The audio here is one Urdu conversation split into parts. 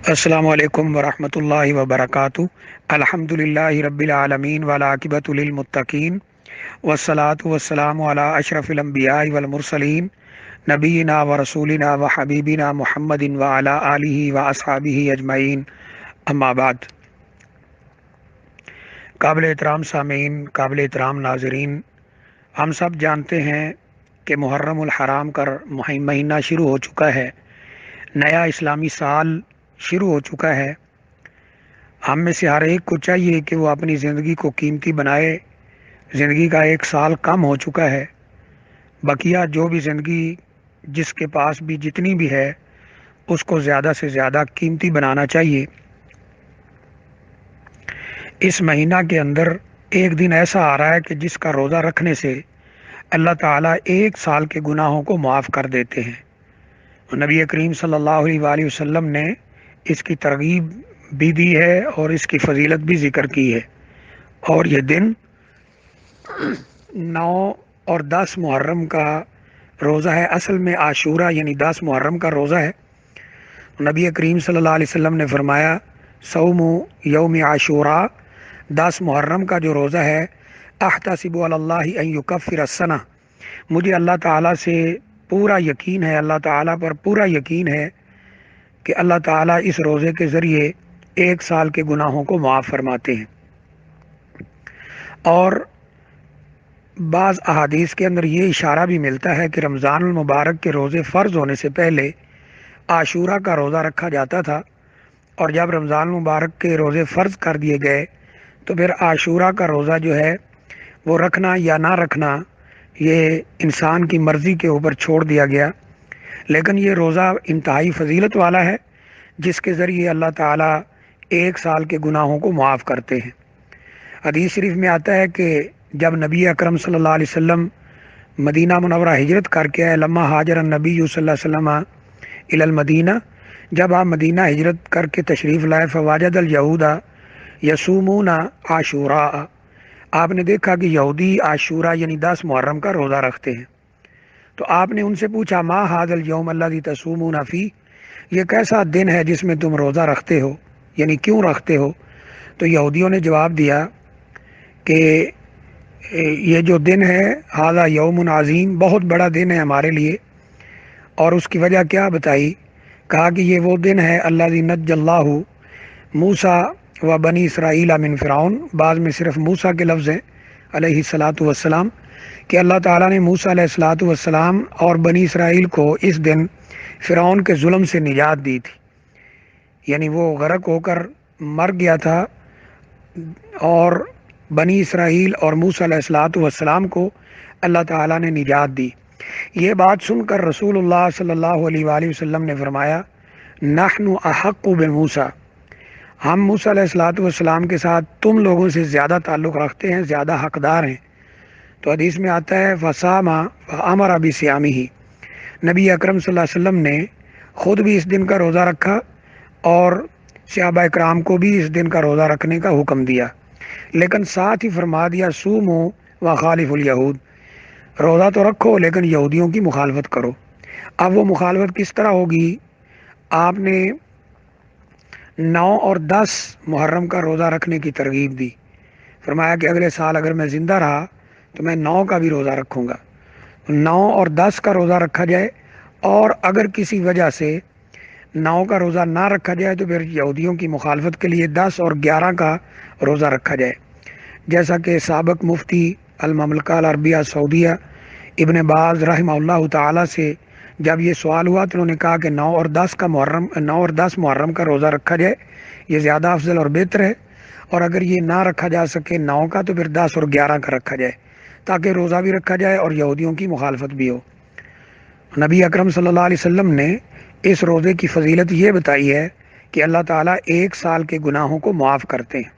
السلام علیکم ورحمۃ اللہ وبرکاتہ۔ الحمد للہ رب العالمین والعاقبۃ للمتقین والصلاۃ والسلام علی اشرف الانبیاء والمرسلین نبینا ورسولنا وحبیبنا محمد وعلی آلہ واصحابہ اجمعین، اما بعد۔ قابل احترام سامعین، قابل احترام ناظرین، ہم سب جانتے ہیں کہ محرم الحرام کا مہینہ شروع ہو چکا ہے، نیا اسلامی سال شروع ہو چکا ہے۔ ہم میں سے ہر ایک کو چاہیے کہ وہ اپنی زندگی کو قیمتی بنائے۔ زندگی کا ایک سال کم ہو چکا ہے، بقیہ جو بھی زندگی جس کے پاس بھی جتنی بھی ہے اس کو زیادہ سے زیادہ قیمتی بنانا چاہیے۔ اس مہینہ کے اندر ایک دن ایسا آ رہا ہے کہ جس کا روزہ رکھنے سے اللہ تعالیٰ ایک سال کے گناہوں کو معاف کر دیتے ہیں۔ نبی کریم صلی اللہ علیہ وآلہ وسلم نے اس کی ترغیب بھی دی ہے اور اس کی فضیلت بھی ذکر کی ہے، اور یہ دن 9 اور 10 محرم کا روزہ ہے۔ اصل میں عاشورہ یعنی 10 محرم کا روزہ ہے۔ نبی کریم صلی اللہ علیہ وسلم نے فرمایا، صوم یوم عاشورہ، 10 محرم کا جو روزہ ہے، احتسب علی اللہ ان یکفر السنہ، مجھے اللہ تعالیٰ سے پورا یقین ہے، اللہ تعالیٰ پر پورا یقین ہے کہ اللہ تعالیٰ اس روزے کے ذریعے ایک سال کے گناہوں کو معاف فرماتے ہیں۔ اور بعض احادیث کے اندر یہ اشارہ بھی ملتا ہے کہ رمضان المبارک کے روزے فرض ہونے سے پہلے عاشورہ کا روزہ رکھا جاتا تھا، اور جب رمضان المبارک کے روزے فرض کر دیے گئے تو پھر عاشورہ کا روزہ جو ہے وہ رکھنا یا نہ رکھنا یہ انسان کی مرضی کے اوپر چھوڑ دیا گیا۔ لیکن یہ روزہ انتہائی فضیلت والا ہے، جس کے ذریعے اللہ تعالیٰ ایک سال کے گناہوں کو معاف کرتے ہیں۔ حدیث شریف میں آتا ہے کہ جب نبی اکرم صلی اللہ علیہ وسلم مدینہ منورہ ہجرت کر کے آئے، لما حاجر النبی صلی اللہ علیہ وسلم الی المدینہ، جب آپ مدینہ ہجرت کر کے تشریف لائے، فواجد الیہود یصومون عاشوراء، آپ نے دیکھا کہ یہودی عاشورہ یعنی 10 محرم کا روزہ رکھتے ہیں۔ تو آپ نے ان سے پوچھا، ما ھذا الیوم الذی تصومون فیہ، یہ کیسا دن ہے جس میں تم روزہ رکھتے ہو، یعنی کیوں رکھتے ہو؟ تو یہودیوں نے جواب دیا کہ یہ جو دن ہے، ھذا یوم عظیم، بہت بڑا دن ہے ہمارے لیے۔ اور اس کی وجہ کیا بتائی؟ کہا کہ یہ وہ دن ہے الذی نجی اللہ موسیٰ و بنی اسرائیل من فرعون، بعض میں صرف موسیٰ کے لفظ ہیں علیہ الصلاۃ والسلام، کہ اللہ تعالیٰ نے موسیٰ علیہ الصلاۃ والسلام اور بنی اسرائیل کو اس دن فرعون کے ظلم سے نجات دی تھی، یعنی وہ غرق ہو کر مر گیا تھا، اور بنی اسرائیل اور موسیٰ علیہ الصلاۃ والسلام کو اللہ تعالیٰ نے نجات دی۔ یہ بات سن کر رسول اللہ صلی اللہ علیہ وآلہ وسلم نے فرمایا، نحن احق بموسیٰ، ہم موسیٰ علیہ الصلاۃ والسلام کے ساتھ تم لوگوں سے زیادہ تعلق رکھتے ہیں، زیادہ حقدار ہیں۔ تو حدیث میں آتا ہے، فصام فامر بصیامہ، نبی اکرم صلی اللہ علیہ وسلم نے خود بھی اس دن کا روزہ رکھا اور صحابہ اکرام کو بھی اس دن کا روزہ رکھنے کا حکم دیا، لیکن ساتھ ہی فرما دیا، صوموا وخالفوا الیہود، روزہ تو رکھو لیکن یہودیوں کی مخالفت کرو۔ اب وہ مخالفت کس طرح ہوگی؟ آپ نے 9 اور 10 محرم کا روزہ رکھنے کی ترغیب دی، فرمایا کہ اگلے سال اگر میں زندہ رہا تو میں 9 کا بھی روزہ رکھوں گا۔ 9 اور 10 کا روزہ رکھا جائے، اور اگر کسی وجہ سے 9 کا روزہ نہ رکھا جائے تو پھر یہودیوں کی مخالفت کے لیے 10 اور 11 کا روزہ رکھا جائے، جیسا کہ سابق مفتی المملکہ العربیہ سعودیہ ابن باز رحمہ اللہ تعالیٰ سے جب یہ سوال ہوا تو انہوں نے کہا کہ 9 اور 10 محرم کا روزہ رکھا جائے، یہ زیادہ افضل اور بہتر ہے، اور اگر یہ نہ رکھا جا سکے 9 کا تو پھر 10 اور 11 کا رکھا جائے، تاکہ روزہ بھی رکھا جائے اور یہودیوں کی مخالفت بھی ہو۔ نبی اکرم صلی اللہ علیہ وسلم نے اس روزے کی فضیلت یہ بتائی ہے کہ اللہ تعالیٰ ایک سال کے گناہوں کو معاف کرتے ہیں،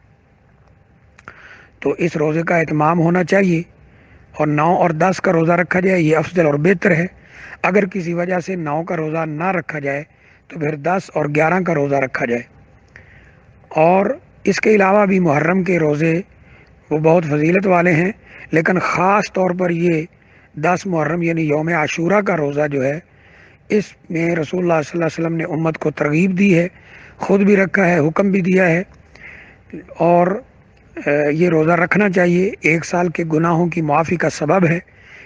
تو اس روزے کا اہتمام ہونا چاہیے، اور 9 اور 10 کا روزہ رکھا جائے، یہ افضل اور بہتر ہے۔ اگر کسی وجہ سے 9 کا روزہ نہ رکھا جائے تو پھر 10 اور 11 کا روزہ رکھا جائے۔ اور اس کے علاوہ بھی محرم کے روزے وہ بہت فضیلت والے ہیں، لیکن خاص طور پر یہ 10 محرم یعنی یوم عاشورہ کا روزہ جو ہے، اس میں رسول اللہ صلی اللہ علیہ وسلم نے امت کو ترغیب دی ہے، خود بھی رکھا ہے، حکم بھی دیا ہے، اور یہ روزہ رکھنا چاہیے، 1 سال کے گناہوں کی معافی کا سبب ہے۔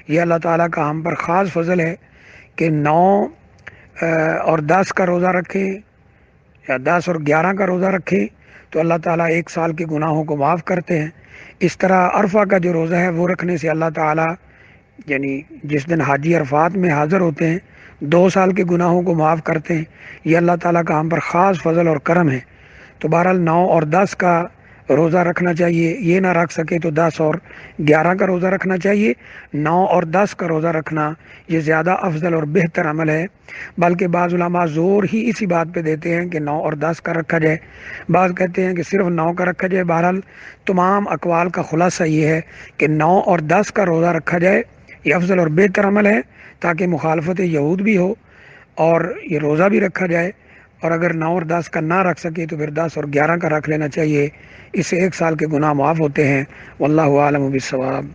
یہ اللہ تعالیٰ کا ہم پر خاص فضل ہے کہ 9 اور 10 کا روزہ رکھیں یا 10 اور 11 کا روزہ رکھیں تو اللہ تعالیٰ 1 سال کے گناہوں کو معاف کرتے ہیں۔ اس طرح عرفہ کا جو روزہ ہے وہ رکھنے سے اللہ تعالیٰ، یعنی جس دن حاجی عرفات میں حاضر ہوتے ہیں، 2 سال کے گناہوں کو معاف کرتے ہیں۔ یہ اللہ تعالیٰ کا ہم پر خاص فضل اور کرم ہے۔ تو بہرحال 9 اور 10 کا روزہ رکھنا چاہیے، یہ نہ رکھ سکے تو 10 اور 11 کا روزہ رکھنا چاہیے۔ 9 اور 10 کا روزہ رکھنا یہ زیادہ افضل اور بہتر عمل ہے، بلکہ بعض علماء زور ہی اسی بات پہ دیتے ہیں کہ 9 اور 10 کا رکھا جائے، بعض کہتے ہیں کہ صرف 9 کا رکھا جائے۔ بہرحال تمام اقوال کا خلاصہ یہ ہے کہ 9 اور 10 کا روزہ رکھا جائے، یہ افضل اور بہتر عمل ہے، تاکہ مخالفت یہود بھی ہو اور یہ روزہ بھی رکھا جائے۔ اور اگر 9 اور 10 کا نہ رکھ سکے تو پھر 10 اور 11 کا رکھ لینا چاہیے، اس سے 1 سال کے گناہ معاف ہوتے ہیں۔ واللہ عالم بالصواب۔